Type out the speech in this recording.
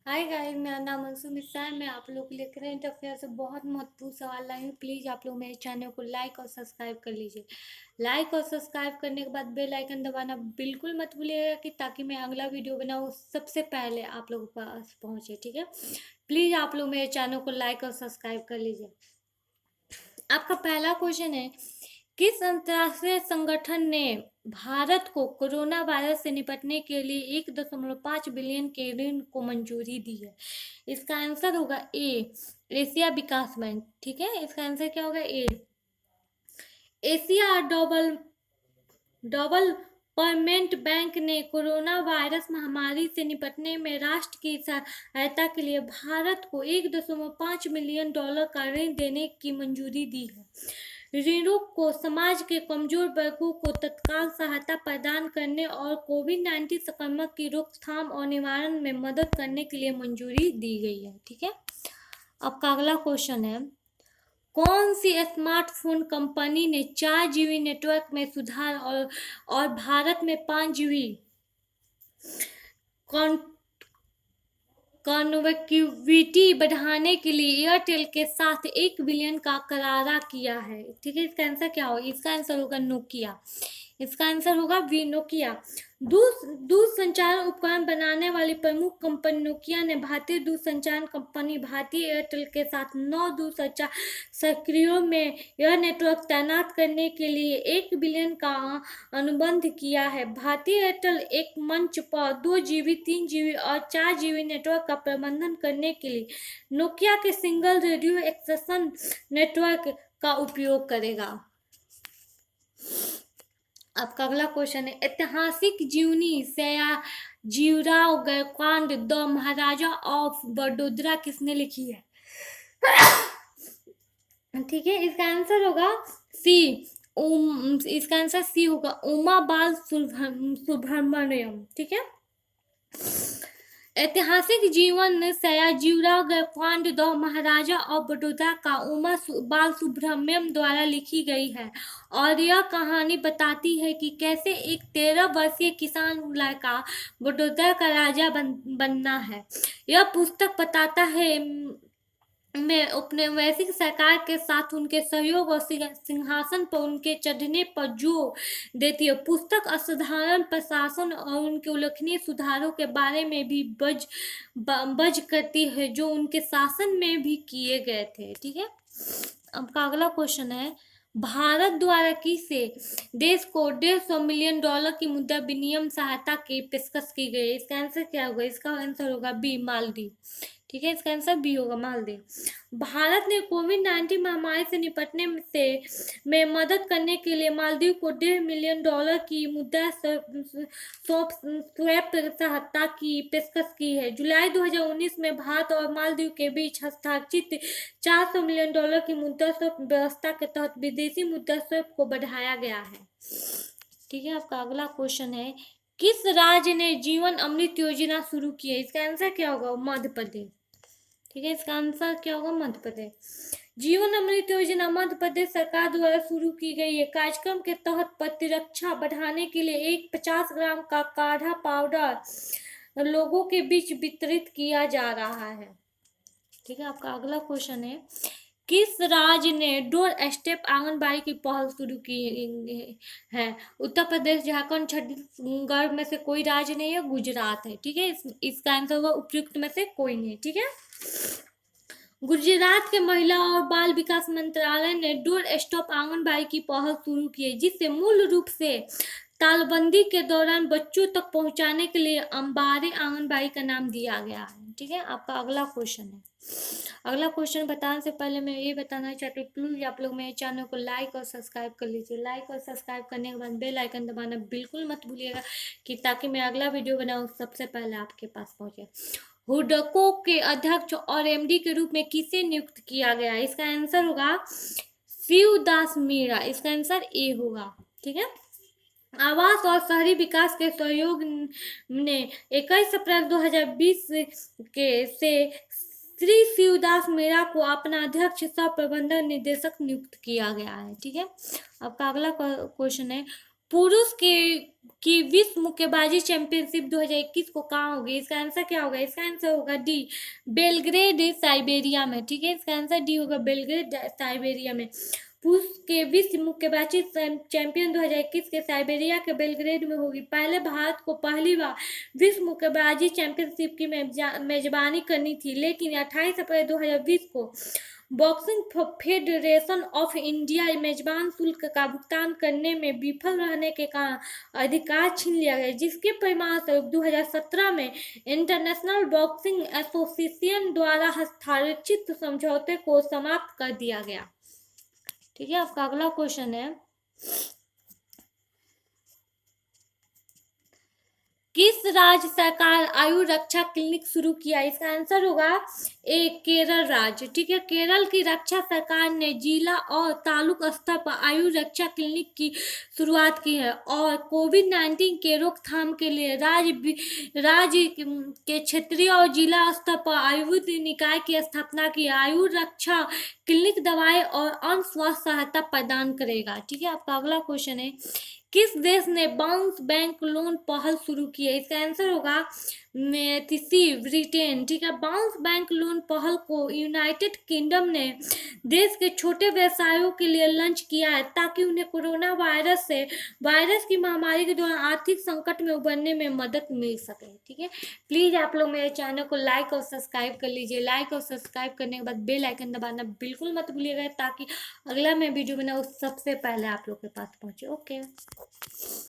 Hi guys, मेरा नाम अंशु मिश्रा है। मैं आप लोग के लिए करंट अफेयर से बहुत महत्वपूर्ण सवाल लाई हूँ। प्लीज़ आप लोग मेरे चैनल को लाइक और सब्सक्राइब कर लीजिए। लाइक और सब्सक्राइब करने के बाद बेल आइकन दबाना बिल्कुल मत भूलिएगा कि ताकि मैं अगला वीडियो बनाऊँ सबसे पहले आप लोगों के पास पहुँचे। ठीक है, प्लीज़ आप लोग मेरे चैनल को लाइक और सब्सक्राइब कर लीजिए। आपका पहला क्वेश्चन है, किस अंतर्राष्ट्रीय संगठन ने भारत को कोरोना वायरस से निपटने के लिए 1.5 बिलियन के ऋण को मंजूरी दी है? इसका आंसर होगा ए, एशिया विकास बैंक। ठीक है, इसका आंसर क्या होगा? ए, एशिया डेवलपमेंट बैंक ने कोरोना वायरस महामारी से निपटने में राष्ट्र की सहायता के लिए भारत को $1.5 मिलियन का ऋण देने की मंजूरी दी है। ऋणों को समाज के कमजोर वर्गों को तत्काल सहायता प्रदान करने और कोविड-19 संक्रमण की रोकथाम और निवारण में मदद करने के लिए मंजूरी दी गई है। ठीक है, आपका अगला क्वेश्चन है, कौन सी स्मार्टफोन कंपनी ने 4 GB नेटवर्क में सुधार और भारत में 5 GB कनेक्टिविटी बढ़ाने के लिए एयरटेल के साथ 1 बिलियन का करार किया है? ठीक है, इसका आंसर क्या होगा? इसका आंसर होगा नोकिया। इसका आंसर होगा बी, नोकिया। दूरसंचार उपकरण बनाने वाली प्रमुख कंपनी नोकिया ने भारतीय दूरसंचार कंपनी भारती एयरटेल के साथ 9 दूरसंचार सक्रियों में यह नेटवर्क तैनात करने के लिए 1 बिलियन का अनुबंध किया है। भारतीय एयरटेल एक मंच पर 2 GB, 3 GB और 4 GB नेटवर्क का प्रबंधन करने के लिए नोकिया के सिंगल रेडियो एक्सेशन नेटवर्क का उपयोग करेगा। आपका अगला क्वेश्चन है, ऐतिहासिक जीवनी सयाजीराव गायकवाड़ द महाराजा ऑफ बड़ौदा किसने लिखी है? ठीक है, इसका आंसर होगा सी, इसका आंसर सी होगा, उमा बाल सुब्रमण्यम। ठीक है, ऐतिहासिक जीवन सयाजीराव गायकवाड़ द महाराजा ऑफ बड़ौदा का उमा बाल सुब्रमण्यम द्वारा लिखी गई है और यह कहानी बताती है कि कैसे एक 13 वर्षीय किसान लड़का बड़ौदा का राजा बनना है। यह पुस्तक बताता है में औपनिवेशिक सरकार के साथ उनके सहयोग और सिंहासन पर उनके चढ़ने पर जोर देती है। पुस्तक असाधारण प्रशासन और उनके उल्लेखनीय सुधारों के बारे में भी बज करती है जो उनके शासन में भी किए गए थे। ठीक है, आपका अगला क्वेश्चन है, भारत द्वारा किसे देश को $150 मिलियन की मुद्रा विनिमय सहायता की पेशकश की गई? इसका आंसर क्या होगा? इसका आंसर होगा बी, मालदीव। ठीक है, इसका आंसर बी होगा, मालदीव। भारत ने कोविड-19 महामारी से निपटने में मदद करने के लिए मालदीव को $1.5 मिलियन की मुद्रा स्वैप सहायता की पेशकश की है। जुलाई 2019 में भारत और मालदीव के बीच हस्ताक्षरित $400 मिलियन की मुद्रा स्वैप व्यवस्था के तहत विदेशी मुद्रा स्वैप को बढ़ाया गया है। ठीक है, आपका अगला क्वेश्चन है, किस राज्य ने जीवन अमृत योजना शुरू की है? इसका आंसर क्या होगा? मध्य प्रदेश। ठीक है, इसका आंसर क्या होगा? मध्य प्रदेश। जीवन अमृत योजना मध्य प्रदेश सरकार द्वारा शुरू की गई है। कार्यक्रम के तहत प्रतिरक्षा बढ़ाने के लिए 50 ग्राम का काढ़ा पाउडर लोगों के बीच वितरित किया जा रहा है। ठीक है, आपका अगला क्वेश्चन है, किस राज्य ने डोर स्टेप आंगनबाड़ी की पहल शुरू की है? उत्तर प्रदेश, झारखंड, छत्तीसगढ़ में से कोई राज्य नहीं है, गुजरात है। ठीक है, इसका आंसर होगा उपयुक्त में से कोई नहीं। ठीक है, गुजरात के महिला और बाल विकास मंत्रालय ने डोर स्टॉप आंगनबाड़ी की पहल शुरू की है, जिससे मूल रूप से तालबंदी के दौरान बच्चों तक पहुंचाने के लिए अंबारी आंगनबाड़ी का नाम दिया गया है। ठीक है, आपका अगला क्वेश्चन है, अगला क्वेश्चन बताने से पहले मैं ये बताना चाहती हूँ, प्लीज आप लोग मेरे चैनल को लाइक और सब्सक्राइब कर लीजिए। लाइक और सब्सक्राइब करने के बाद बेल आइकन दबाना बिल्कुल मत भूलिएगा कि ताकि मैं अगला वीडियो बनाऊँ सबसे पहले आपके पास पहुंचे। हुडको के अध्यक्ष और एमडी के रूप में किसे नियुक्त किया गया? इसका आंसर होगा शिवदास मीणा। इसका आंसर ए होगा। ठीक है, आवास और शहरी विकास के सहयोग ने 21 अप्रैल 2020 के से श्री शिवदास मीणा को अपना अध्यक्ष सह प्रबंधक निदेशक नियुक्त किया गया है। ठीक है, आपका अगला क्वेश्चन है, पुरुष की विश्व मुक्केबाजी चैंपियनशिप 2021 को कहाँ होगी? इसका आंसर क्या होगा? इसका आंसर होगा डी, बेलग्रेड साइबेरिया में। ठीक है, इसका आंसर डी होगा, बेलग्रेड साइबेरिया में। पुरुष के विश्व मुक्केबाजी चैंपियन 2021 के साइबेरिया के बेलग्रेड में होगी। पहले भारत को पहली बार विश्व मुक्केबाजी चैंपियनशिप की मेजबानी करनी थी, लेकिन 28 अप्रैल 2020 को बॉक्सिंग फेडरेशन ऑफ इंडिया मेजबान शुल्क का भुगतान करने में विफल रहने के कारण अधिकार छीन लिया गया, जिसके परिणामस्वरूप 2017 में इंटरनेशनल बॉक्सिंग एसोसिएशन द्वारा हस्ताक्षरित समझौते को समाप्त कर दिया गया। ठीक है, आपका अगला क्वेश्चन है, किस राज्य सरकार आयु रक्षा क्लिनिक शुरू किया? इसका आंसर होगा ए, केरल राज्य। ठीक है, केरल की रक्षा सरकार ने जिला और तालुक स्तर पर आयु रक्षा क्लिनिक की शुरुआत की है और कोविड-19 के रोकथाम के लिए राज्य के क्षेत्रीय और जिला स्तर पर आयुर्वेद निकाय की स्थापना की। आयु रक्षा क्लिनिक दवाएं और अन्य स्वास्थ्य सहायता प्रदान करेगा। ठीक है, आपका अगला क्वेश्चन है, किस देश ने बाउंस बैंक लोन पहल शुरू की है? इसका आंसर होगा ब्रिटेन। ठीक है, बाउंस बैंक लोन पहल को यूनाइटेड किंगडम ने देश के छोटे व्यवसायों के लिए लॉन्च किया है, ताकि उन्हें कोरोना वायरस की महामारी के दौरान आर्थिक संकट में उबरने में मदद मिल सके। ठीक है, प्लीज आप लोग मेरे चैनल को लाइक और सब्सक्राइब कर लीजिए। लाइक और सब्सक्राइब करने के बाद बेल आइकन दबाना बिल्कुल मत भूलिएगा, ताकि अगला मैं वीडियो बनाऊँ सबसे पहले आप लोग के पास पहुंचे। ओके।